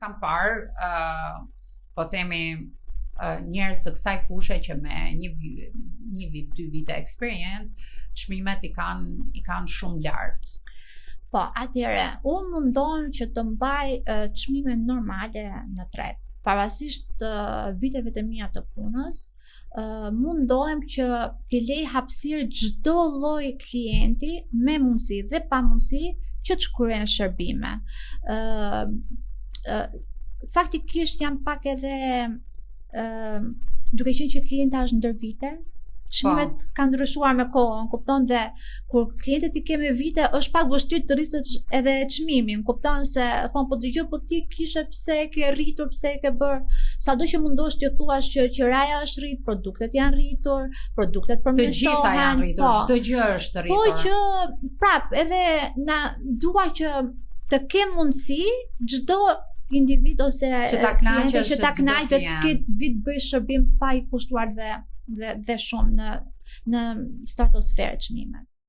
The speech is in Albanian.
kam parë, po themi, njerëz të kësaj fushë që me një vit, 2 vite experience, çmimet i kanë shumë lart. Po, atëherë, unë mundohem që të mbaj çmime normale në treg. Parasisht viteve të mia të punës, mundohem që t'i lej hapësirë çdo lloj klienti me mundësi dhe pa mundësi që të shkruajnë shërbime. Faktikisht jam pak edhe duke qenë që klienta është ndër vite, çmimet kanë ndryshuar me kohën, kupton, dhe kur klientët i ke me vite është pak vështirë të rritësh edhe çmimin, kupton se thon po dëgjoj, po ti kishe pse e ke rritur, pse e ke bër, sado që mundosh të thuash që qiraja është rrit, produktet janë rritur, produktet përmirësohen, të gjitha janë rritur, çdo gjë është rritur. Po që prap edhe dua që të kem mundësi çdo individ ose që ta kënaqesh të ketë vit bëj shërbim pa i kushtuar dhe shumë në stratosferë çmimet.